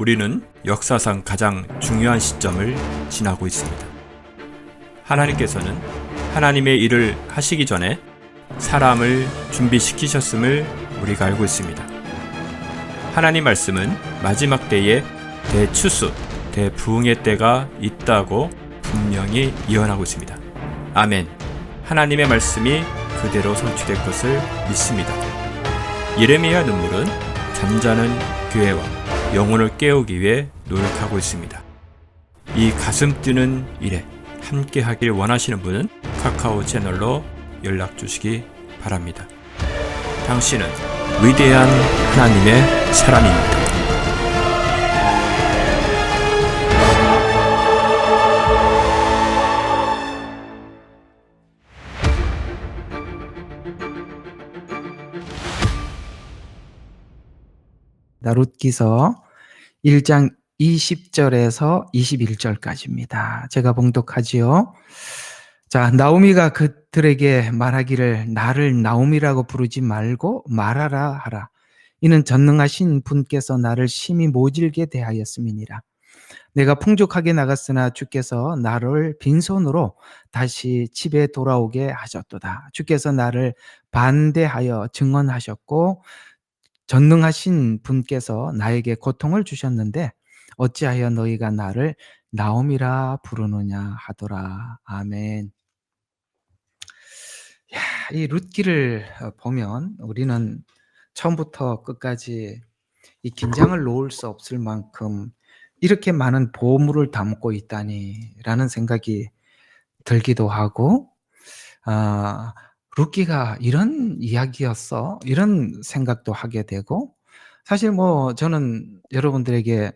우리는 역사상 가장 중요한 시점을 지나고 있습니다. 하나님께서는 하나님의 일을 하시기 전에 사람을 준비시키셨음을 우리가 알고 있습니다. 하나님 말씀은 마지막 때에 대추수, 대부흥의 때가 있다고 분명히 예언하고 있습니다. 아멘. 하나님의 말씀이 그대로 성취될 것을 믿습니다. 예레미야 눈물은 잠자는 교회와 영혼을 깨우기 위해 노력하고 있습니다. 이 가슴 뛰는 일에 함께 하길 원하시는 분은 카카오 채널로 연락 주시기 바랍니다. 당신은 위대한 하나님의 사람입니다. 룻기서 1장 20절에서 21절까지입니다. 제가 봉독하지요. 자, 나오미가 그들에게 말하기를 나를 나오미라고 부르지 말고 말하라 하라. 이는 전능하신 분께서 나를 심히 모질게 대하였음이니라. 내가 풍족하게 나갔으나 주께서 나를 빈손으로 다시 집에 돌아오게 하셨도다. 주께서 나를 반대하여 증언하셨고 전능하신 분께서 나에게 고통을 주셨는데 어찌하여 너희가 나를 나옴이라 부르느냐 하더라. 아멘. 이 룻기를 보면 우리는 처음부터 끝까지 이 긴장을 놓을 수 없을 만큼 이렇게 많은 보물을 담고 있다니라는 생각이 들기도 하고, 룻기가 이런 이야기였어? 이런 생각도 하게 되고, 사실 저는 여러분들에게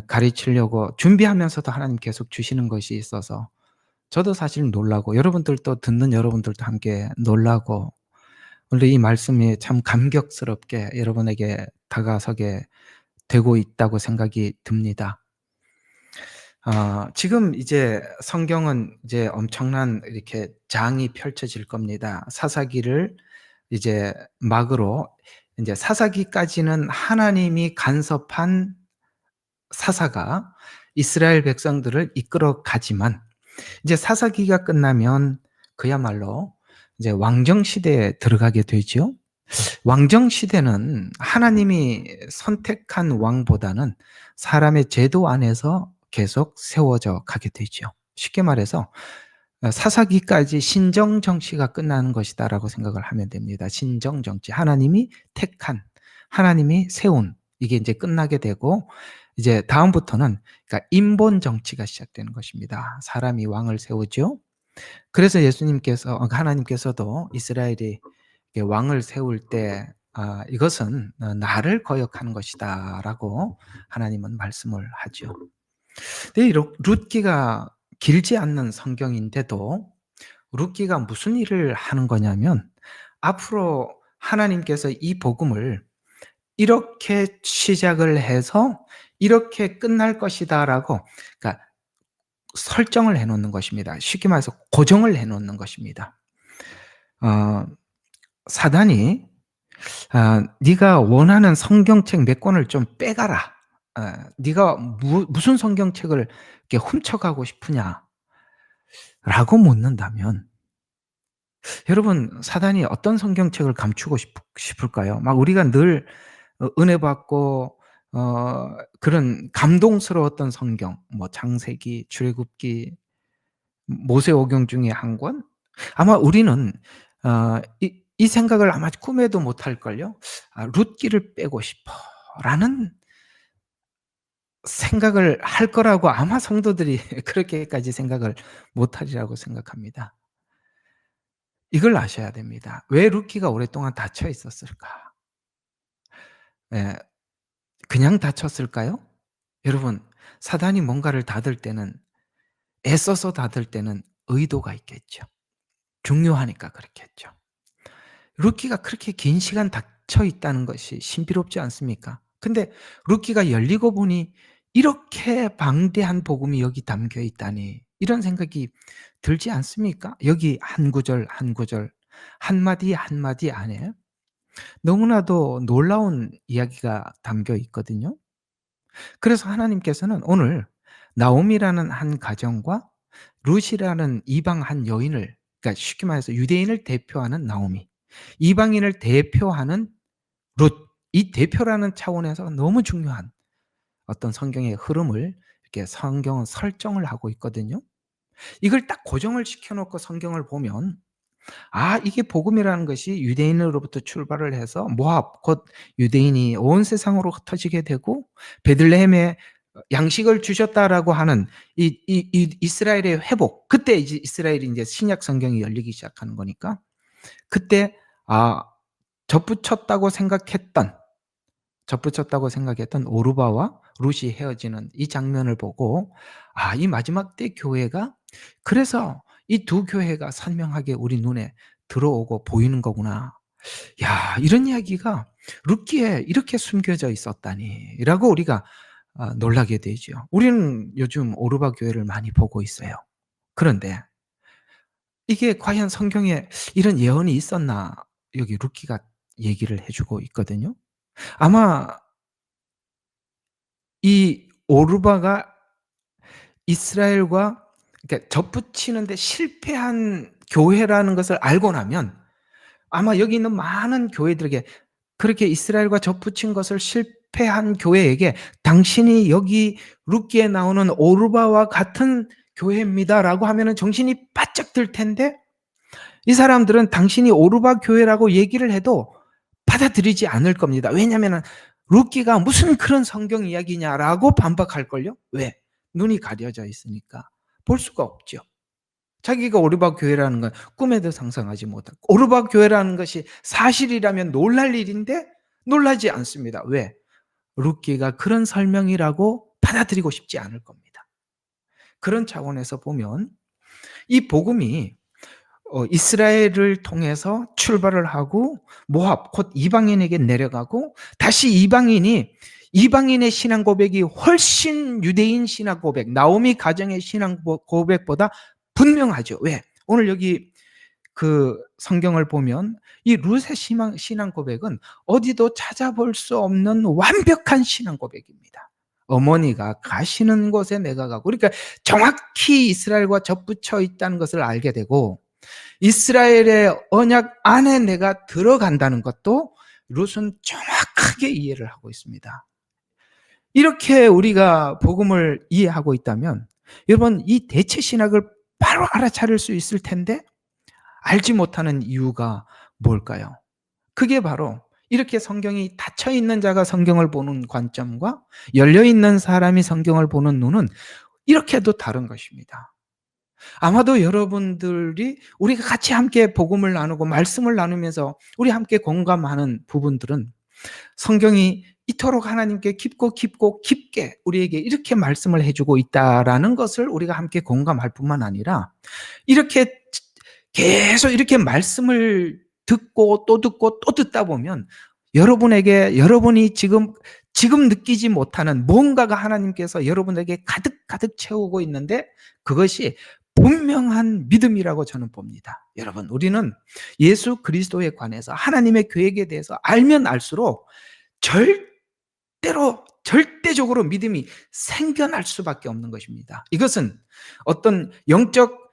가르치려고 준비하면서도 하나님 계속 주시는 것이 있어서 저도 사실 놀라고 여러분들도 듣는 여러분들도 함께 놀라고 원래 이 말씀이 참 감격스럽게 여러분에게 다가서게 되고 있다고 생각이 듭니다. 지금 이제 성경은 이제 엄청난 이렇게 장이 펼쳐질 겁니다. 사사기를 이제 막으로 이제 사사기까지는 하나님이 간섭한 사사가 이스라엘 백성들을 이끌어 가지만 이제 사사기가 끝나면 그야말로 이제 왕정 시대에 들어가게 되죠. 왕정 시대는 하나님이 선택한 왕보다는 사람의 제도 안에서 계속 세워져 가게 되죠. 쉽게 말해서 사사기까지 신정 정치가 끝나는 것이다라고 생각을 하면 됩니다. 신정 정치, 하나님이 택한, 하나님이 세운 이게 이제 끝나게 되고 이제 다음부터는 그러니까 인본 정치가 시작되는 것입니다. 사람이 왕을 세우죠. 그래서 하나님께서도 이스라엘이 왕을 세울 때 이것은 나를 거역하는 것이다라고 하나님은 말씀을 하죠. 근데 룻기가 길지 않는 성경인데도 룻기가 무슨 일을 하는 거냐면 앞으로 하나님께서 이 복음을 이렇게 시작을 해서 이렇게 끝날 것이다라고 그러니까 설정을 해 놓는 것입니다. 쉽게 말해서 고정을 해 놓는 것입니다. 사단이 네가 원하는 성경책 몇 권을 좀 빼가라. 네가 무슨 성경책을 이렇게 훔쳐가고 싶으냐라고 묻는다면 여러분 사단이 어떤 성경책을 감추고 싶을까요? 막 우리가 늘 은혜 받고 그런 감동스러웠던 성경, 창세기, 출애굽기, 모세오경 중에 한 권? 아마 우리는 이 생각을 아마 꿈에도 못할걸요. '룻기를 빼고 싶어.'라는 생각을 할 거라고 아마 성도들이 그렇게까지 생각을 못하리라고 생각합니다. 이걸 아셔야 됩니다. 왜 룻기가 오랫동안 닫혀 있었을까? 예. 그냥 닫혔을까요? 여러분 사단이 뭔가를 닫을 때는 애써서 닫을 때는 의도가 있겠죠. 중요하니까 그렇겠죠. 룻기가 그렇게 긴 시간 닫혀 있다는 것이 신비롭지 않습니까? 근데 룻기가 열리고 보니 이렇게 방대한 복음이 여기 담겨 있다니 이런 생각이 들지 않습니까? 여기 한 구절 한 구절 한마디 한마디 안에 너무나도 놀라운 이야기가 담겨 있거든요. 그래서 하나님께서는 오늘 나오미라는 한 가정과 룻이라는 이방 한 여인을, 그러니까 쉽게 말해서 유대인을 대표하는 나오미, 이방인을 대표하는 룻, 이 대표라는 차원에서 너무 중요한 어떤 성경의 흐름을 이렇게 성경은 설정을 하고 있거든요. 이걸 딱 고정을 시켜 놓고 성경을 보면 이게 복음이라는 것이 유대인으로부터 출발을 해서 모압 곧 유대인이 온 세상으로 흩어지게 되고 베들레헴에 양식을 주셨다라고 하는 이 이스라엘의 회복. 그때 이제 이스라엘이 이제 신약 성경이 열리기 시작하는 거니까 그때 아 접붙였다고 생각했던 접붙였다고 생각했던 오르바와 룻이 헤어지는 이 장면을 보고 이 마지막 때 교회가 그래서 이 두 교회가 선명하게 우리 눈에 들어오고 보이는 거구나. 야, 이런 이야기가 룻기에 이렇게 숨겨져 있었다니라고 우리가 놀라게 되죠. 우리는 요즘 오르바 교회를 많이 보고 있어요. 그런데 이게 과연 성경에 이런 예언이 있었나? 여기 룻기가 얘기를 해주고 있거든요. 아마 이 오르바가 이스라엘과 그러니까 접붙이는데 실패한 교회라는 것을 알고 나면 아마 여기 있는 많은 교회들에게 그렇게 이스라엘과 접붙인 것을 실패한 교회에게 당신이 여기 룻기에 나오는 오르바와 같은 교회입니다라고 하면은 정신이 바짝 들 텐데 이 사람들은 당신이 오르바 교회라고 얘기를 해도 받아들이지 않을 겁니다. 왜냐하면 룻기가 무슨 그런 성경 이야기냐라고 반박할걸요. 왜? 눈이 가려져 있으니까 볼 수가 없죠. 자기가 오르바 교회라는 건 꿈에도 상상하지 못하고 오르바 교회라는 것이 사실이라면 놀랄 일인데 놀라지 않습니다. 왜? 룻기가 그런 설명이라고 받아들이고 싶지 않을 겁니다. 그런 차원에서 보면 이 복음이 이스라엘을 통해서 출발을 하고 모압 곧 이방인에게 내려가고 다시 이방인의 신앙 고백이 훨씬 유대인 신앙 고백, 나오미 가정의 신앙 고백보다 분명하죠. 왜? 오늘 여기 그 성경을 보면 이 룻의 신앙 고백은 어디도 찾아볼 수 없는 완벽한 신앙 고백입니다. 어머니가 가시는 곳에 내가 가고, 그러니까 정확히 이스라엘과 접붙여 있다는 것을 알게 되고 이스라엘의 언약 안에 내가 들어간다는 것도 룻은 정확하게 이해를 하고 있습니다. 이렇게 우리가 복음을 이해하고 있다면 여러분 이 대체 신학을 바로 알아차릴 수 있을 텐데 알지 못하는 이유가 뭘까요? 그게 바로 이렇게 성경이 닫혀 있는 자가 성경을 보는 관점과 열려 있는 사람이 성경을 보는 눈은 이렇게도 다른 것입니다. 아마도 여러분들이 우리가 같이 함께 복음을 나누고 말씀을 나누면서 우리 함께 공감하는 부분들은 성경이 이토록 하나님께 깊고 깊게 우리에게 이렇게 말씀을 해주고 있다라는 것을 우리가 함께 공감할 뿐만 아니라 이렇게 계속 이렇게 말씀을 듣고 또 듣다 보면 여러분이 지금 느끼지 못하는 뭔가가 하나님께서 여러분에게 가득 채우고 있는데 그것이 분명한 믿음이라고 저는 봅니다. 여러분, 우리는 예수 그리스도에 관해서 하나님의 계획에 대해서 알면 알수록 절대적으로 믿음이 생겨날 수밖에 없는 것입니다. 이것은 어떤 영적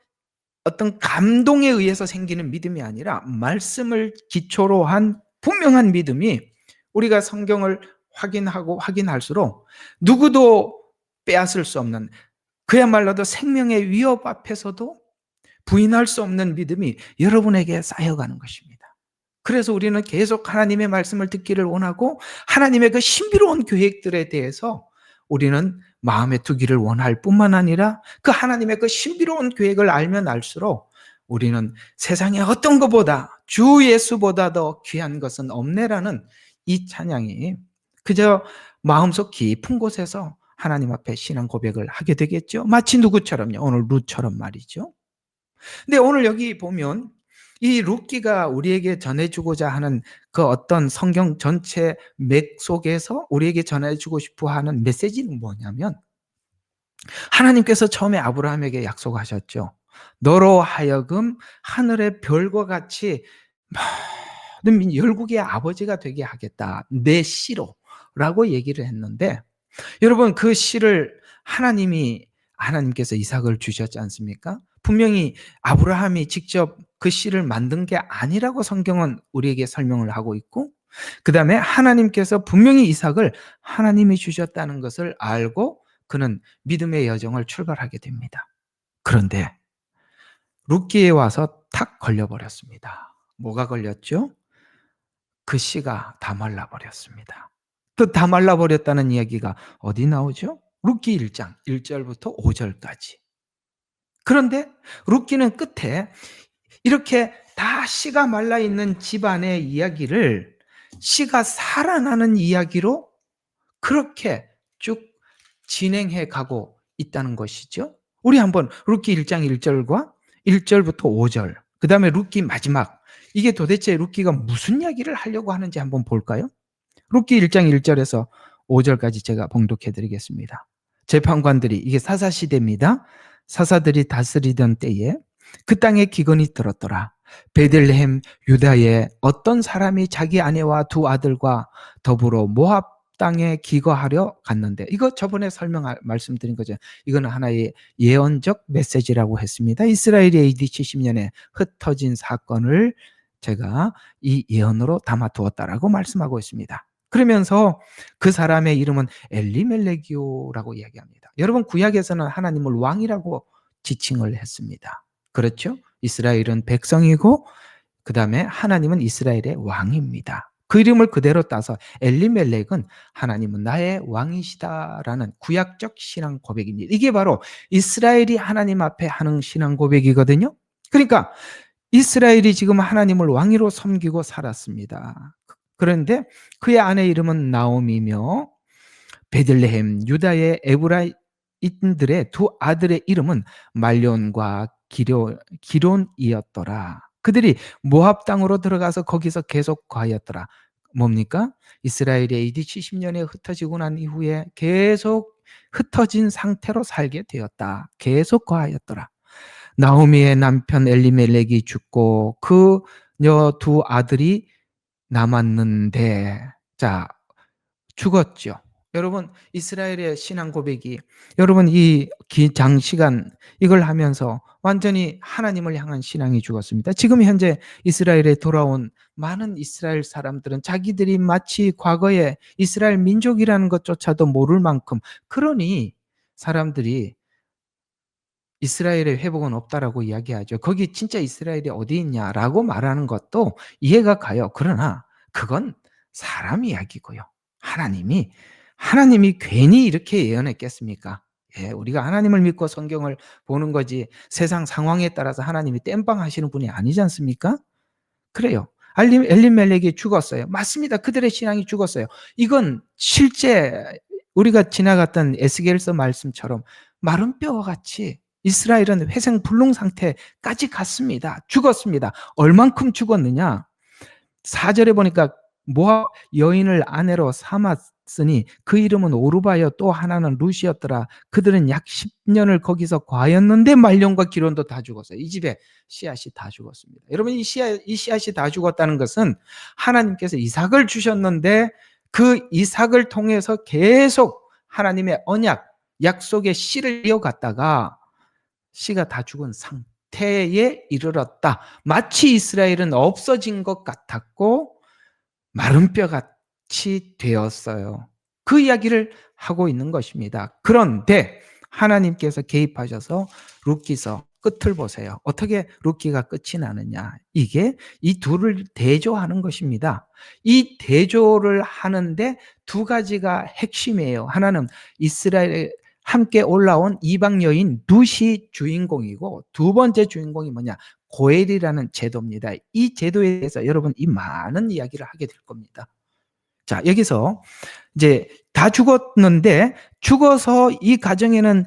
감동에 의해서 생기는 믿음이 아니라 말씀을 기초로 한 분명한 믿음이 우리가 성경을 확인할수록 누구도 빼앗을 수 없는 그야말로도 생명의 위협 앞에서도 부인할 수 없는 믿음이 여러분에게 쌓여가는 것입니다. 그래서 우리는 계속 하나님의 말씀을 듣기를 원하고 하나님의 그 신비로운 계획들에 대해서 우리는 마음에 두기를 원할 뿐만 아니라 그 하나님의 그 신비로운 계획을 알면 알수록 우리는 세상에 어떤 것보다 주 예수보다 더 귀한 것은 없네라는 이 찬양이 그저 마음속 깊은 곳에서 하나님 앞에 신앙 고백을 하게 되겠죠. 마치 누구처럼요? 오늘 룻처럼 말이죠. 근데 오늘 여기 보면 이 룻기가 우리에게 전해주고자 하는 그 어떤 성경 전체 맥 속에서 우리에게 전해주고 싶어 하는 메시지는 뭐냐면 하나님께서 처음에 아브라함에게 약속하셨죠. 너로 하여금 하늘의 별과 같이 모든 열국의 아버지가 되게 하겠다. 내 씨로 라고 얘기를 했는데 여러분 그 씨를 하나님께서 이삭을 주셨지 않습니까? 분명히 아브라함이 직접 그 씨를 만든 게 아니라고 성경은 우리에게 설명을 하고 있고, 그다음에 하나님께서 분명히 이삭을 하나님이 주셨다는 것을 알고 그는 믿음의 여정을 출발하게 됩니다. 그런데 룻기에 와서 탁 걸려 버렸습니다. 뭐가 걸렸죠? 그 씨가 다 말라 버렸습니다. 그 다 말라 버렸다는 이야기가 어디 나오죠? 룻기 1장 1절부터 5절까지. 그런데 룻기는 끝에 이렇게 다 씨가 말라 있는 집안의 이야기를 씨가 살아나는 이야기로 그렇게 쭉 진행해 가고 있다는 것이죠. 우리 한번 룻기 1장 1절과 1절부터 5절, 그다음에 룻기 마지막, 이게 도대체 룻기가 무슨 이야기를 하려고 하는지 한번 볼까요? 룻기 1장 1절에서 5절까지 제가 봉독해 드리겠습니다. 재판관들이, 이게 사사 시대입니다. 사사들이 다스리던 때에 그 땅에 기근이 들었더라. 베들레헴 유다에 어떤 사람이 자기 아내와 두 아들과 더불어 모압 땅에 기거하려 갔는데, 이거 저번에 말씀드린 거죠. 이거는 하나의 예언적 메시지라고 했습니다. 이스라엘이 AD 70년에 흩어진 사건을 제가 이 예언으로 담아두었다라고 말씀하고 있습니다. 그러면서 그 사람의 이름은 엘리멜렉이오라고 이야기합니다. 여러분 구약에서는 하나님을 왕이라고 지칭을 했습니다. 그렇죠? 이스라엘은 백성이고 그 다음에 하나님은 이스라엘의 왕입니다. 그 이름을 그대로 따서 엘리멜렉은 하나님은 나의 왕이시다라는 구약적 신앙 고백입니다. 이게 바로 이스라엘이 하나님 앞에 하는 신앙 고백이거든요. 그러니까 이스라엘이 지금 하나님을 왕으로 섬기고 살았습니다. 그런데 그의 아내 이름은 나오미며 베들레헴 유다의 에브라임들의 두 아들의 이름은 말론과 기론이었더라. 그들이 모압 땅으로 들어가서 거기서 계속 거하였더라. 뭡니까? 이스라엘이 AD 70년에 흩어지고 난 이후에 계속 흩어진 상태로 살게 되었다. 계속 거하였더라. 나오미의 남편 엘리멜렉이 죽고 그녀 두 아들이 남았는데, 자, 죽었죠. 여러분 이스라엘의 신앙 고백이, 여러분 이 장시간 이걸 하면서 완전히 하나님을 향한 신앙이 죽었습니다. 지금 현재 이스라엘에 돌아온 많은 이스라엘 사람들은 자기들이 마치 과거에 이스라엘 민족이라는 것조차도 모를 만큼, 그러니 사람들이 이스라엘의 회복은 없다라고 이야기하죠. 거기 진짜 이스라엘이 어디 있냐라고 말하는 것도 이해가 가요. 그러나 그건 사람 이야기고요. 하나님이 괜히 이렇게 예언했겠습니까? 예, 우리가 하나님을 믿고 성경을 보는 거지 세상 상황에 따라서 하나님이 땜빵 하시는 분이 아니지 않습니까? 그래요. 엘리멜렉이 죽었어요. 맞습니다. 그들의 신앙이 죽었어요. 이건 실제 우리가 지나갔던 에스겔서 말씀처럼 마른 뼈와 같이 이스라엘은 회생불능 상태까지 갔습니다. 죽었습니다. 얼만큼 죽었느냐? 4절에 보니까 모압 여인을 아내로 삼았으니 그 이름은 오르바여 또 하나는 룻이었더라. 그들은 약 10년을 거기서 과였는데 말론과 기론도 다 죽었어요. 이 집에 씨앗이 다 죽었습니다. 여러분 이 씨앗이 다 죽었다는 것은 하나님께서 이삭을 주셨는데 그 이삭을 통해서 계속 하나님의 언약, 약속의 씨를 이어갔다가 씨가 다 죽은 상태에 이르렀다. 마치 이스라엘은 없어진 것 같았고 마른 뼈같이 되었어요. 그 이야기를 하고 있는 것입니다. 그런데 하나님께서 개입하셔서 룻기서 끝을 보세요. 어떻게 룻기가 끝이 나느냐. 이게 이 둘을 대조하는 것입니다. 이 대조를 하는데 두 가지가 핵심이에요. 하나는 이스라엘에 함께 올라온 이방 여인 룻이 주인공이고, 두 번째 주인공이 뭐냐? 고엘이라는 제도입니다. 이 제도에 대해서 여러분 이 많은 이야기를 하게 될 겁니다. 자, 여기서 이제 다 죽었는데 죽어서 이 가정에는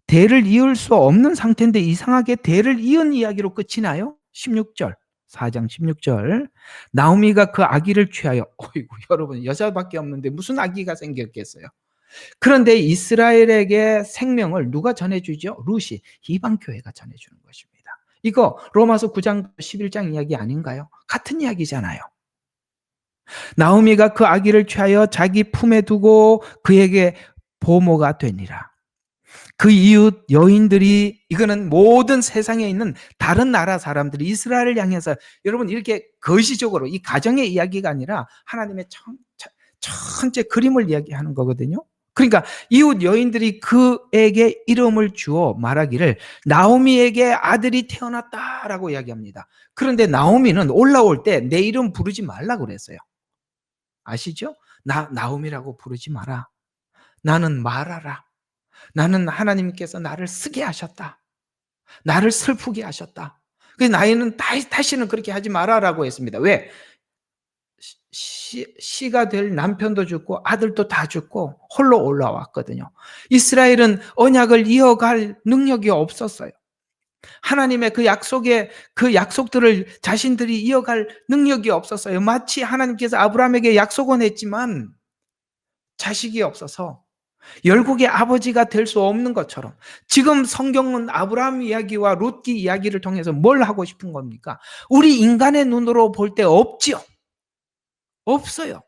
대를 이을 수 없는 상태인데 이상하게 대를 이은 이야기로 끝이 나요. 16절. 4장 16절. 나오미가 그 아기를 취하여, 어이구 여러분 여자밖에 없는데 무슨 아기가 생겼겠어요. 그런데 이스라엘에게 생명을 누가 전해주죠? 룻이, 이방교회가 전해주는 것입니다. 이거 로마서 9장 11장 이야기 아닌가요? 같은 이야기잖아요. 나오미가 그 아기를 취하여 자기 품에 두고 그에게 보모가 되니라. 그 이웃 여인들이, 이거는 모든 세상에 있는 다른 나라 사람들이 이스라엘을 향해서, 여러분 이렇게 거시적으로 이 가정의 이야기가 아니라 하나님의 전체 그림을 이야기하는 거거든요. 그러니까 이웃 여인들이 그에게 이름을 주어 말하기를 나오미에게 아들이 태어났다라고 이야기합니다. 그런데 나오미는 올라올 때 내 이름 부르지 말라고 그랬어요. 아시죠? 나오미라고 부르지 마라. 나는 마라라. 나는 하나님께서 나를 쓰게 하셨다. 나를 슬프게 하셨다. 그래서 나이는 다시는 그렇게 하지 마라라고 했습니다. 왜? 시가 될 남편도 죽고 아들도 다 죽고 홀로 올라왔거든요. 이스라엘은 언약을 이어갈 능력이 없었어요. 하나님의 그 약속들을 자신들이 이어갈 능력이 없었어요. 마치 하나님께서 아브라함에게 약속은 했지만 자식이 없어서 열국의 아버지가 될 수 없는 것처럼, 지금 성경은 아브라함 이야기와 룻기 이야기를 통해서 뭘 하고 싶은 겁니까? 우리 인간의 눈으로 볼 때 없지요. 없어요.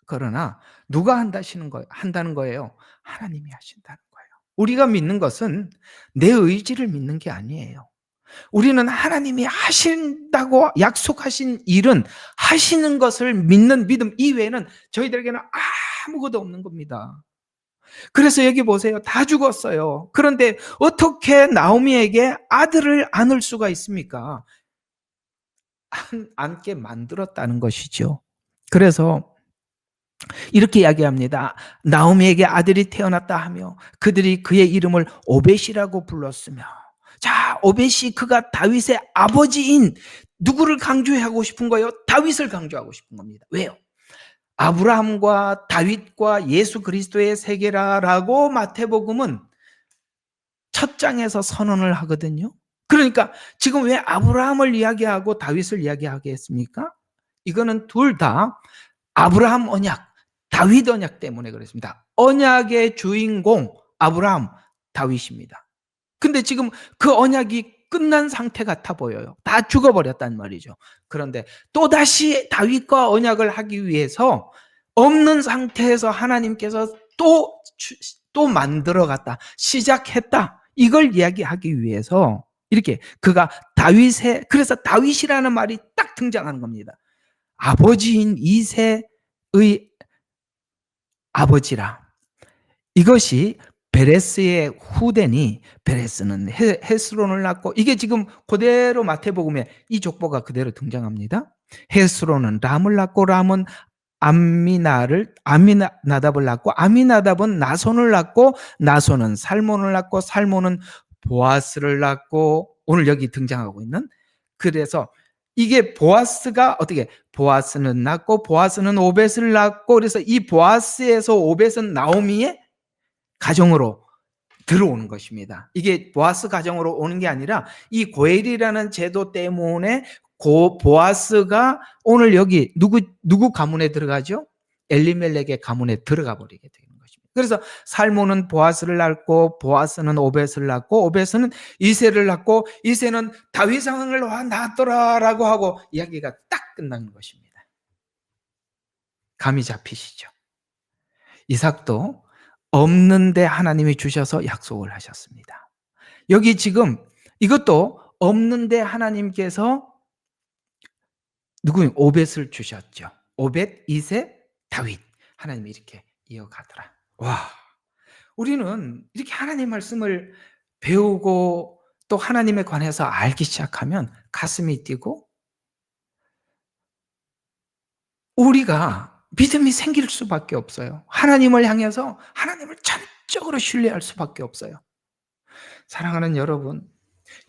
그러나 누가 한다는 거예요? 하나님이 하신다는 거예요. 우리가 믿는 것은 내 의지를 믿는 게 아니에요. 우리는 하나님이 하신다고 약속하신 일은 하시는 것을 믿는 믿음 이외에는 저희들에게는 아무것도 없는 겁니다. 그래서 여기 보세요. 다 죽었어요. 그런데 어떻게 나오미에게 아들을 안을 수가 있습니까? 안게 만들었다는 것이죠. 그래서 이렇게 이야기합니다. 나오미에게 아들이 태어났다 하며 그들이 그의 이름을 오벳이라고 불렀으며. 자, 오벳이 그가 다윗의 아버지인, 누구를 강조하고 싶은 거예요? 다윗을 강조하고 싶은 겁니다. 왜요? 아브라함과 다윗과 예수 그리스도의 세계라라고 마태복음은 첫 장에서 선언을 하거든요. 그러니까 지금 왜 아브라함을 이야기하고 다윗을 이야기하게 했습니까? 이거는 둘 다 아브라함 언약, 다윗 언약 때문에 그렇습니다. 언약의 주인공 아브라함, 다윗입니다. 근데 지금 그 언약이 끝난 상태 같아 보여요. 다 죽어버렸단 말이죠. 그런데 또다시 다윗과 언약을 하기 위해서 없는 상태에서 하나님께서 또 만들어갔다, 시작했다, 이걸 이야기하기 위해서 이렇게 그가 그래서 다윗이라는 말이 딱 등장하는 겁니다. 아버지인 이새의 아버지라. 이것이 베레스의 후대니, 베레스는 헤스론을 낳고, 이게 지금 그대로 마태복음에 이 족보가 그대로 등장합니다. 헤스론은 람을 낳고, 람은 아미나답을 낳고, 아미나답은 나손을 낳고, 나손은 살몬을 낳고, 살몬은 보아스를 낳고, 오늘 여기 등장하고 있는. 그래서 이게 보아스가 어떻게, 보아스는 낳고, 보아스는 오벳을 낳고, 그래서 이 보아스에서 오벳은 나오미의 가정으로 들어오는 것입니다. 이게 보아스 가정으로 오는 게 아니라 이 고엘이라는 제도 때문에 보아스가 오늘 여기 누구 가문에 들어가죠? 엘리멜렉의 가문에 들어가 버리게 되는 것입니다. 그래서 살몬은 보아스를 낳고, 보아스는 오벳을 낳고, 오벳은 이새를 낳고, 이새는 다윗 왕을 낳았더라라고 하고 이야기가 딱 끝나는 것입니다. 감이 잡히시죠? 이삭도 없는데 하나님이 주셔서 약속을 하셨습니다. 여기 지금 이것도 없는데 하나님께서 오벳을 주셨죠. 오벳, 이새, 다윗. 하나님이 이렇게 이어가더라. 와, 우리는 이렇게 하나님 말씀을 배우고 또 하나님에 관해서 알기 시작하면 가슴이 뛰고 우리가 믿음이 생길 수밖에 없어요. 하나님을 향해서 하나님을 전적으로 신뢰할 수밖에 없어요. 사랑하는 여러분,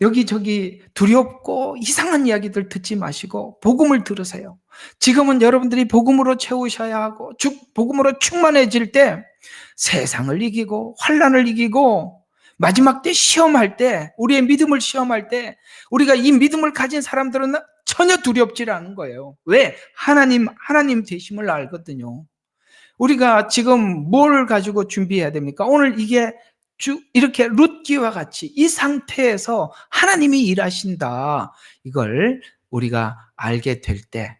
여기저기 두렵고 이상한 이야기들 듣지 마시고 복음을 들으세요. 지금은 여러분들이 복음으로 채우셔야 하고 복음으로 충만해질 때 세상을 이기고 환난을 이기고 마지막 때 시험할 때, 우리의 믿음을 시험할 때 우리가 이 믿음을 가진 사람들은 전혀 두렵지 않은 거예요. 왜? 하나님 되심을 알거든요. 우리가 지금 뭘 가지고 준비해야 됩니까? 오늘 이게 이렇게 룻기와 같이 이 상태에서 하나님이 일하신다, 이걸 우리가 알게 될 때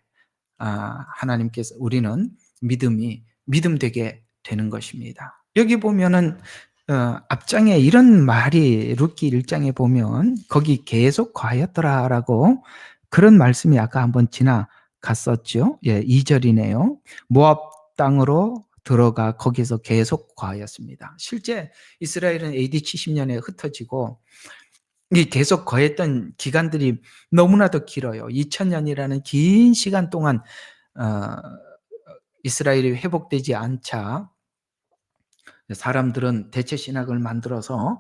하나님께서 우리는 믿음 되게 되는 것입니다. 여기 보면은 앞장에 이런 말이 룻기 1장에 보면 거기 "계속 거하였더라"라고 그런 말씀이 아까 한번 지나갔었죠. 예, 2 절이네요. 모압 땅으로 들어가 거기서 계속 거하였습니다. 실제 이스라엘은 AD 70년에 흩어지고 이 계속 거했던 기간들이 너무나도 길어요. 2000년이라는 긴 시간 동안 어 이스라엘이 회복되지 않자 사람들은 대체 신학을 만들어서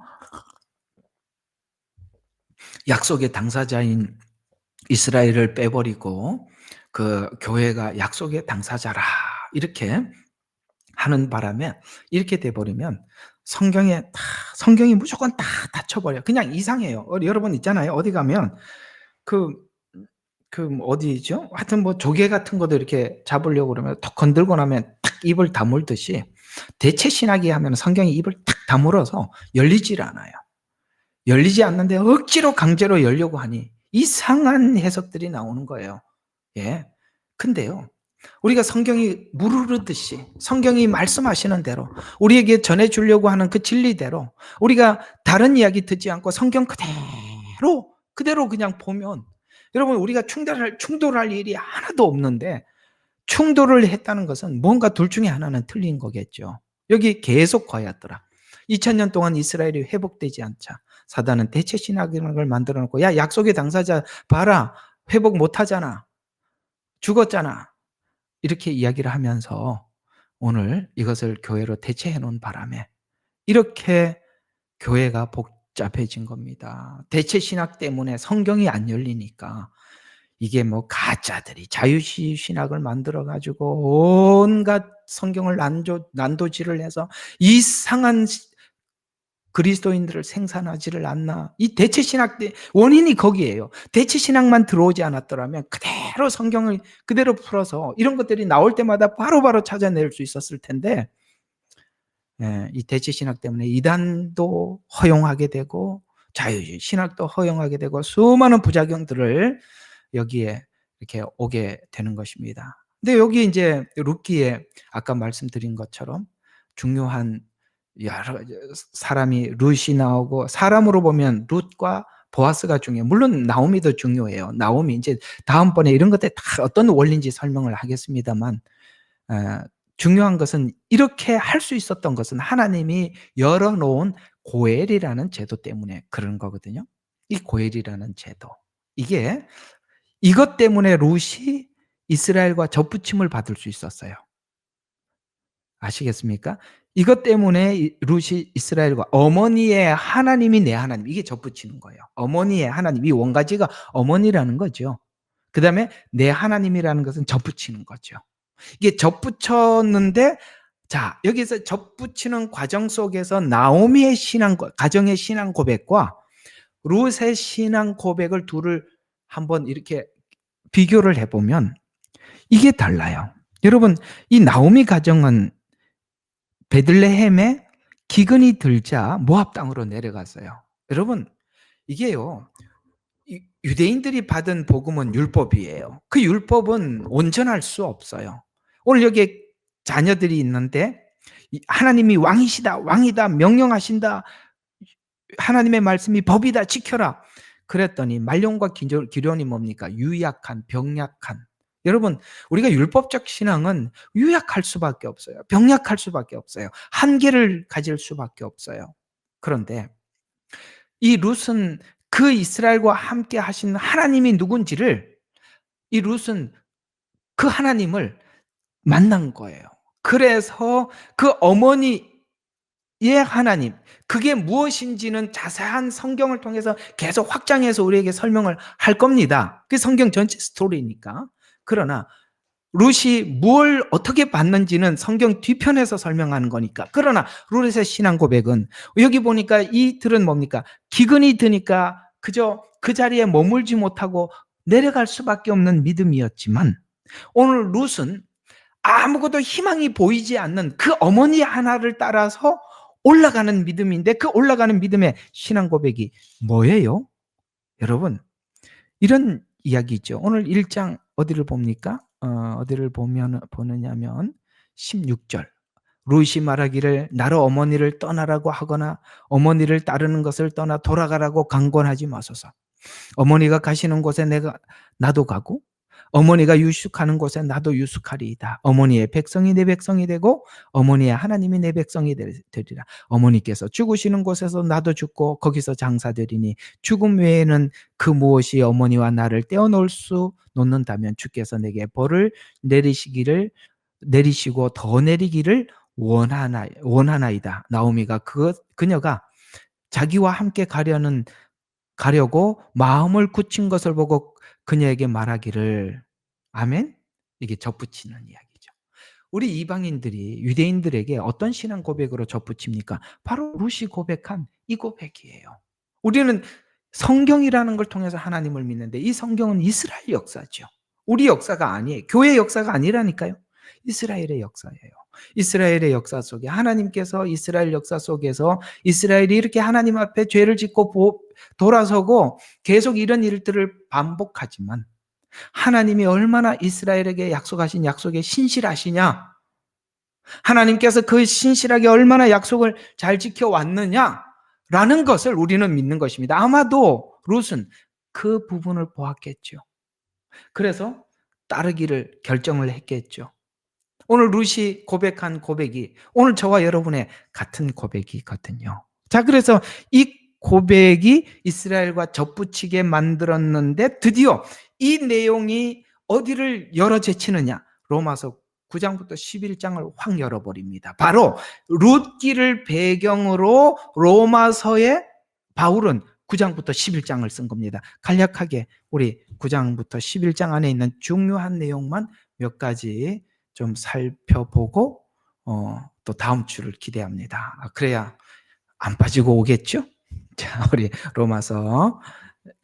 약속의 당사자인 이스라엘을 빼버리고 그 교회가 약속의 당사자라 이렇게 하는 바람에 이렇게 돼 버리면 성경이 무조건 다 닫혀 버려요. 그냥 이상해요. 여러분 있잖아요. 어디 가면 그 어디죠? 하여튼 뭐 조개 같은 것도 이렇게 잡으려고 그러면 턱 건들고 나면 탁 입을 다물듯이 대체 신학이 하면 성경이 입을 탁 다물어서 열리질 않아요. 열리지 않는데 억지로 강제로 열려고 하니 이상한 해석들이 나오는 거예요. 예. 근데요. 우리가 성경이 물 흐르듯이 성경이 말씀하시는 대로 우리에게 전해 주려고 하는 그 진리대로 우리가 다른 이야기 듣지 않고 성경 그대로 그냥 보면 여러분 우리가 충돌할 일이 하나도 없는데 충돌을 했다는 것은 뭔가 둘 중에 하나는 틀린 거겠죠. 여기 계속 거하였더라. 2000년 동안 이스라엘이 회복되지 않자 사단은 대체 신학을 만들어 놓고 야 약속의 당사자 봐라 회복 못 하잖아. 죽었잖아. 이렇게 이야기를 하면서 오늘 이것을 교회로 대체해 놓은 바람에 이렇게 교회가 복잡해진 겁니다. 대체 신학 때문에 성경이 안 열리니까 이게 뭐 가짜들이 자유시 신학을 만들어 가지고 온갖 성경을 난도질을 해서 이상한 그리스도인들을 생산하지를 않나. 이 대체 신학 때 원인이 거기에요. 대체 신학만 들어오지 않았더라면 그대로 성경을 그대로 풀어서 이런 것들이 나올 때마다 바로바로 찾아낼 수 있었을 텐데 예, 이 대체 신학 때문에 이단도 허용하게 되고 자유주의 신학도 허용하게 되고 수많은 부작용들을 여기에 이렇게 오게 되는 것입니다. 근데 여기 이제 룻기에 아까 말씀드린 것처럼 중요한 여러 가지 사람이 룻이 나오고 사람으로 보면 룻과 보아스가 중요해요. 물론 나오미도 중요해요. 나오미 이제 다음번에 이런 것들 다 어떤 원리인지 설명을 하겠습니다만 중요한 것은 이렇게 할 수 있었던 것은 하나님이 열어 놓은 고엘이라는 제도 때문에 그런 거거든요. 이 고엘이라는 제도. 이것 때문에 룻이 이스라엘과 접붙임을 받을 수 있었어요. 아시겠습니까? 이것 때문에 룻이 이스라엘과 어머니의 하나님이 내 하나님 이게 접붙이는 거예요. 어머니의 하나님 이 원가지가 어머니라는 거죠. 그다음에 내 하나님이라는 것은 접붙이는 거죠. 이게 접붙였는데 자 여기서 접붙이는 과정 속에서 나오미의 가정의 신앙 고백과 룻의 신앙 고백을 둘을 한번 이렇게 비교를 해보면 이게 달라요. 여러분 이 나오미 가정은 베들레헴에 기근이 들자 모압 땅으로 내려갔어요. 여러분 이게요. 유대인들이 받은 복음은 율법이에요. 그 율법은 온전할 수 없어요. 오늘 여기에 자녀들이 있는데 하나님이 왕이다 명령하신다 하나님의 말씀이 법이다 지켜라 그랬더니 말령과 기련이 뭡니까? 유약한 병약한 여러분 우리가 율법적 신앙은 유약할 수밖에 없어요. 병약할 수밖에 없어요. 한계를 가질 수밖에 없어요. 그런데 이 룻은 그 이스라엘과 함께 하신 하나님이 누군지를 이 룻은 그 하나님을 만난 거예요. 그래서 그 어머니의 하나님 그게 무엇인지는 자세한 성경을 통해서 계속 확장해서 우리에게 설명을 할 겁니다. 그게 성경 전체 스토리니까. 그러나 룻이 뭘 어떻게 받는지는 성경 뒤편에서 설명하는 거니까. 그러나 룻의 신앙 고백은 여기 보니까 이들은 뭡니까? 기근이 드니까 그저 그 자리에 머물지 못하고 내려갈 수밖에 없는 믿음이었지만 오늘 룻은 아무것도 희망이 보이지 않는 그 어머니 하나를 따라서 올라가는 믿음인데 그 올라가는 믿음의 신앙 고백이 뭐예요? 여러분 이런 이야기죠. 오늘 1장 어디를 봅니까? 어디를 보느냐면 16절 룻이 말하기를 나로 어머니를 떠나라고 하거나 어머니를 따르는 것을 떠나 돌아가라고 강권하지 마소서. 어머니가 가시는 곳에 나도 가고 어머니가 유숙하는 곳에 나도 유숙하리이다. 어머니의 백성이 내 백성이 되고 어머니의 하나님이 내 백성이 되리라. 어머니께서 죽으시는 곳에서 나도 죽고 거기서 장사되리니 죽음 외에는 그 무엇이 어머니와 나를 놓는다면 주께서 내게 벌을 내리시고 더 내리기를 원하나이다. 나오미가 그녀가 자기와 함께 가려고 마음을 굳힌 것을 보고 그녀에게 말하기를 아멘? 이게 접붙이는 이야기죠. 우리 이방인들이 유대인들에게 어떤 신앙 고백으로 접붙입니까? 바로 룻이 고백한 이 고백이에요. 우리는 성경이라는 걸 통해서 하나님을 믿는데 이 성경은 이스라엘 역사죠. 우리 역사가 아니에요. 교회 역사가 아니라니까요. 이스라엘의 역사예요. 이스라엘의 역사 속에 하나님께서 이스라엘 역사 속에서 이스라엘이 이렇게 하나님 앞에 죄를 짓고 돌아서고 계속 이런 일들을 반복하지만 하나님이 얼마나 이스라엘에게 약속하신 약속에 신실하시냐? 하나님께서 그 신실하게 얼마나 약속을 잘 지켜왔느냐라는 것을 우리는 믿는 것입니다. 아마도 룻은 그 부분을 보았겠죠. 그래서 따르기를 결정을 했겠죠. 오늘 룻이 고백한 고백이 오늘 저와 여러분의 같은 고백이거든요. 자, 그래서 이 고백이 이스라엘과 접붙이게 만들었는데 드디어 이 내용이 어디를 열어 제치느냐? 로마서 9장부터 11장을 확 열어버립니다. 바로 룻기를 배경으로 로마서에 바울은 9장부터 11장을 쓴 겁니다. 간략하게 우리 9장부터 11장 안에 있는 중요한 내용만 몇 가지 좀 살펴보고 또 다음 주를 기대합니다. 그래야 안 빠지고 오겠죠? 자, 우리 로마서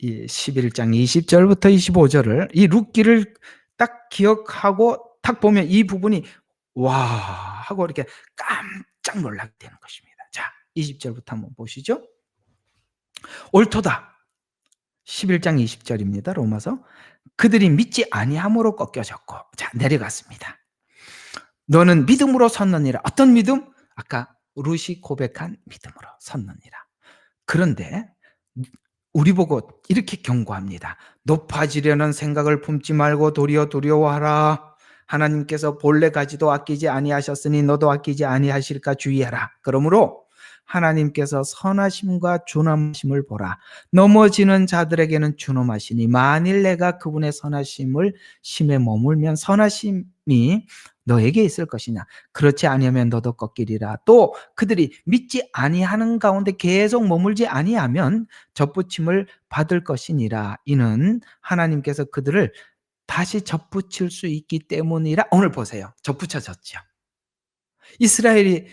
11장 20절부터 25절을 이 룻기를 딱 기억하고 딱 보면 이 부분이 와 하고 이렇게 깜짝 놀라게 되는 것입니다. 자, 20절부터 한번 보시죠. 옳도다. 11장 20절입니다. 로마서. 그들이 믿지 아니함으로 꺾여졌고, 자, 내려갔습니다. 너는 믿음으로 섰느니라. 어떤 믿음? 아까 룻이 고백한 믿음으로 섰느니라. 그런데 우리 보고 이렇게 경고합니다. 높아지려는 생각을 품지 말고 도리어 두려워하라. 하나님께서 본래 가지도 아끼지 아니하셨으니 너도 아끼지 아니하실까 주의하라. 그러므로 하나님께서 선하심과 준엄하심을 보라. 넘어지는 자들에게는 준엄하시니 만일 내가 그분의 선하심을 심에 머물면 선하심이 너에게 있을 것이냐. 그렇지 아니하면 너도 꺾이리라. 또 그들이 믿지 아니하는 가운데 계속 머물지 아니하면 접붙임을 받을 것이니라. 이는 하나님께서 그들을 다시 접붙일 수 있기 때문이라. 오늘 보세요. 접붙여졌죠. 이스라엘이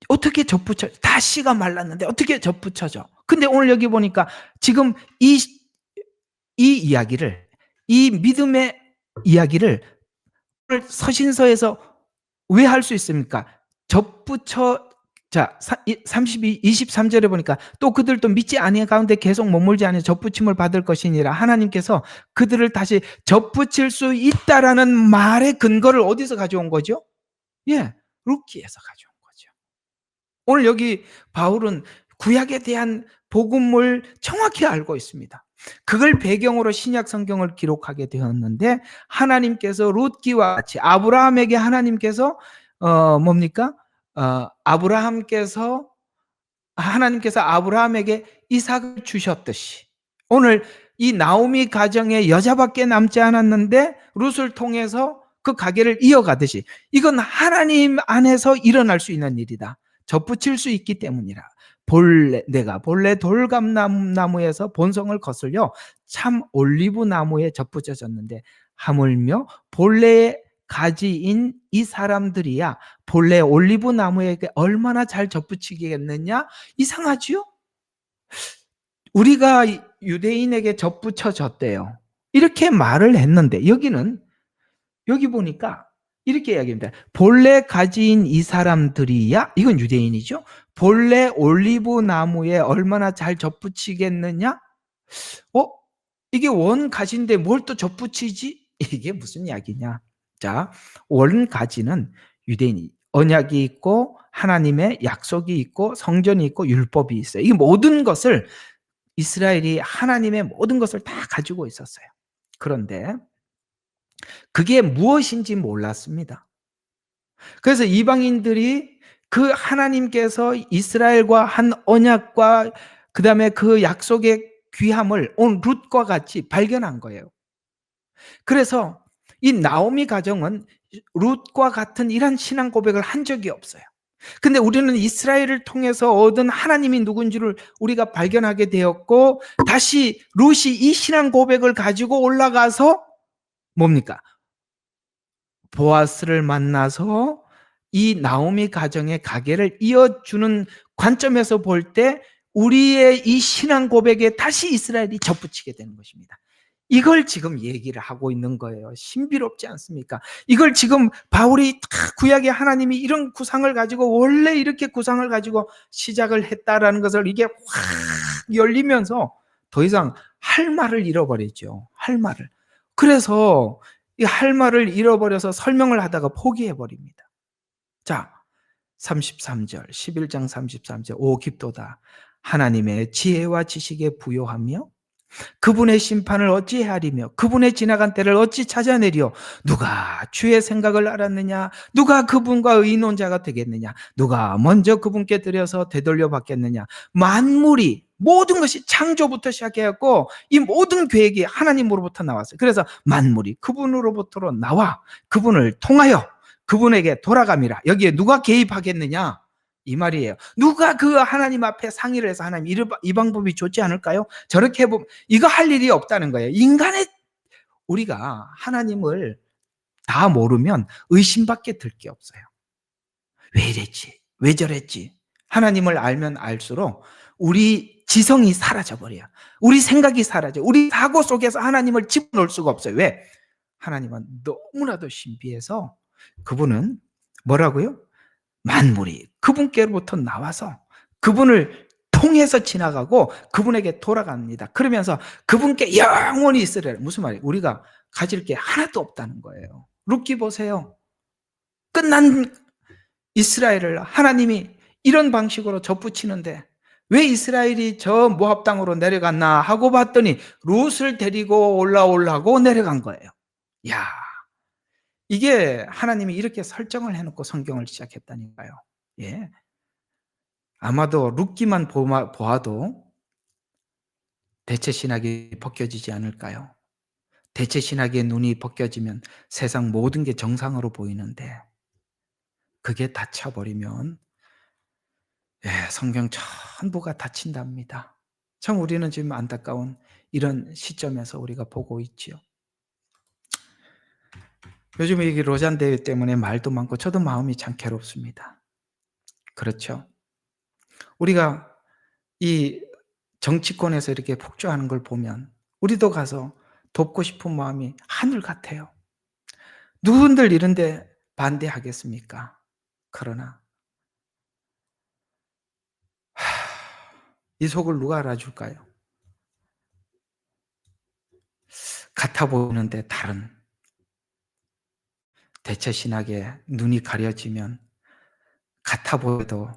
어떻게 접붙여? 다 씨가 말랐는데 어떻게 접붙여져? 근데 오늘 여기 보니까 지금 이 이야기를, 이 믿음의 이야기를 서신서에서 왜 할 수 있습니까? 접붙여, 자, 23절에 보니까 또 그들도 믿지 아니한 가운데 계속 머물지 아니하 접붙임을 받을 것이니라. 하나님께서 그들을 다시 접붙일 수 있다라는 말의 근거를 어디서 가져온 거죠? 예, 룻기에서 가져온 거죠. 오늘 여기 바울은 구약에 대한 복음을 정확히 알고 있습니다. 그걸 배경으로 신약 성경을 기록하게 되었는데 하나님께서 룻기와 같이 아브라함에게 하나님께서 하나님께서 아브라함에게 이삭을 주셨듯이 오늘 이 나오미 가정에 여자밖에 남지 않았는데 룻을 통해서 그 가계를 이어가듯이 이건 하나님 안에서 일어날 수 있는 일이다. 접붙일 수 있기 때문이라. 내가 본래 돌감나무에서 본성을 거슬려 참 올리브 나무에 접붙여졌는데 하물며 본래의 가지인 이 사람들이야 본래 올리브 나무에게 얼마나 잘 접붙이겠느냐? 이상하지요? 우리가 유대인에게 접붙여졌대요. 이렇게 말을 했는데 여기 보니까 이렇게 이야기합니다. 본래 가지인 이 사람들이야, 이건 유대인이죠. 본래 올리브 나무에 얼마나 잘 접붙이겠느냐? 이게 원 가지인데 뭘 또 접붙이지? 이게 무슨 이야기냐? 자, 원 가지는 유대인이 언약이 있고 하나님의 약속이 있고 성전이 있고 율법이 있어요. 이 모든 것을 이스라엘이 하나님의 모든 것을 다 가지고 있었어요. 그런데 그게 무엇인지 몰랐습니다. 그래서 이방인들이 그 하나님께서 이스라엘과 한 언약과 그다음에 그 약속의 귀함을 온 룻과 같이 발견한 거예요. 그래서 이 나오미 가정은 룻과 같은 이런 신앙 고백을 한 적이 없어요. 근데 우리는 이스라엘을 통해서 얻은 하나님이 누군지를 우리가 발견하게 되었고, 다시 룻이 이 신앙 고백을 가지고 올라가서 뭡니까? 보아스를 만나서 이 나오미 가정의 가게를 이어주는 관점에서 볼 때 우리의 이 신앙 고백에 다시 이스라엘이 접붙이게 되는 것입니다. 이걸 지금 얘기를 하고 있는 거예요. 신비롭지 않습니까? 이걸 지금 바울이 구약의 하나님이 이런 구상을 가지고 원래 이렇게 구상을 가지고 시작을 했다라는 것을 이게 확 열리면서 더 이상 할 말을 잃어버리죠. 할 말을. 그래서 이 할 말을 잃어버려서 설명을 하다가 포기해 버립니다. 자, 33절, 11장 33절. 오 깊도다. 하나님의 지혜와 지식에 부요하며 그분의 심판을 어찌 헤아리며 그분의 지나간 때를 어찌 찾아내리오. 누가 주의 생각을 알았느냐? 누가 그분과 의논자가 되겠느냐? 누가 먼저 그분께 드려서 되돌려 받겠느냐? 만물이 모든 것이 창조부터 시작해갖고 이 모든 계획이 하나님으로부터 나왔어요. 그래서 만물이 그분으로부터 나와 그분을 통하여 그분에게 돌아갑니다. 여기에 누가 개입하겠느냐? 이 말이에요. 누가 그 하나님 앞에 상의를 해서 하나님 이 방법이 좋지 않을까요? 저렇게 해보면 이거 할 일이 없다는 거예요. 인간의 우리가 하나님을 다 모르면 의심밖에 들 게 없어요. 왜 이랬지? 왜 저랬지? 하나님을 알면 알수록 우리 지성이 사라져버려요. 우리 생각이 사라져. 우리 사고 속에서 하나님을 집어넣을 수가 없어요. 왜? 하나님은 너무나도 신비해서 그분은 뭐라고요? 만물이 그분께로부터 나와서 그분을 통해서 지나가고 그분에게 돌아갑니다. 그러면서 그분께 영원히 있으리라. 무슨 말이에요? 우리가 가질 게 하나도 없다는 거예요. 룻기 보세요. 끝난 이스라엘을 하나님이 이런 방식으로 접붙이는데 왜 이스라엘이 저 모압 땅으로 내려갔나 하고 봤더니 룻을 데리고 올라오려고 내려간 거예요. 야, 이게 하나님이 이렇게 설정을 해놓고 성경을 시작했다니까요. 예. 아마도 룻기만 보아도 대체 신학이 벗겨지지 않을까요? 대체 신학의 눈이 벗겨지면 세상 모든 게 정상으로 보이는데 그게 닫혀버리면 성경 전부가 닫힌답니다. 참 우리는 지금 안타까운 이런 시점에서 우리가 보고 있지요. 요즘에 이 로잔 대회 때문에 말도 많고 저도 마음이 참 괴롭습니다. 그렇죠. 우리가 이 정치권에서 이렇게 폭주하는 걸 보면 우리도 가서 돕고 싶은 마음이 하늘 같아요. 누군들 이런데 반대하겠습니까? 그러나 이 속을 누가 알아줄까요? 같아 보이는데 다른 대체 신학에 눈이 가려지면 같아 보여도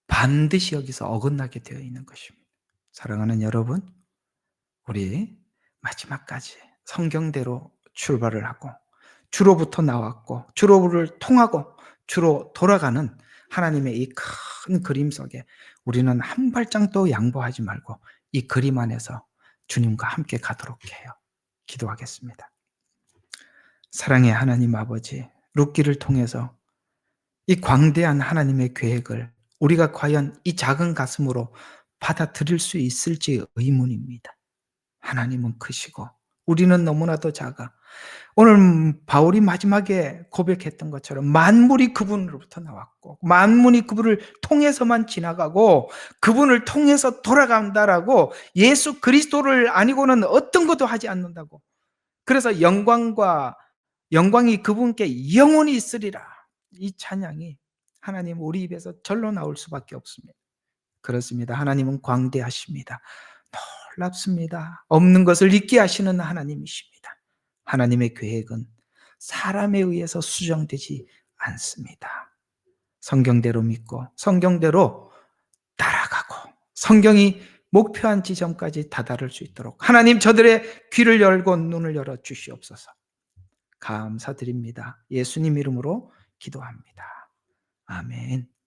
반드시 여기서 어긋나게 되어 있는 것입니다. 사랑하는 여러분, 우리 마지막까지 성경대로 출발을 하고 주로부터 나왔고 주로를 통하고 주로 돌아가는 하나님의 이 큰 그림 속에 우리는 한 발짝도 양보하지 말고 이 그림 안에서 주님과 함께 가도록 해요. 기도하겠습니다. 사랑의 하나님 아버지, 룻기를 통해서 이 광대한 하나님의 계획을 우리가 과연 이 작은 가슴으로 받아들일 수 있을지 의문입니다. 하나님은 크시고 우리는 너무나도 작아. 오늘 바울이 마지막에 고백했던 것처럼 만물이 그분으로부터 나왔고 만물이 그분을 통해서만 지나가고 그분을 통해서 돌아간다라고 예수 그리스도를 아니고는 어떤 것도 하지 않는다고. 그래서 영광이 그분께 영원히 있으리라. 이 찬양이 하나님 우리 입에서 절로 나올 수밖에 없습니다. 그렇습니다. 하나님은 광대하십니다. 놀랍습니다. 없는 것을 있게 하시는 하나님이십니다. 하나님의 계획은 사람에 의해서 수정되지 않습니다. 성경대로 믿고 성경대로 따라가고 성경이 목표한 지점까지 다다를 수 있도록 하나님 저들의 귀를 열고 눈을 열어 주시옵소서. 감사드립니다. 예수님 이름으로 기도합니다. 아멘.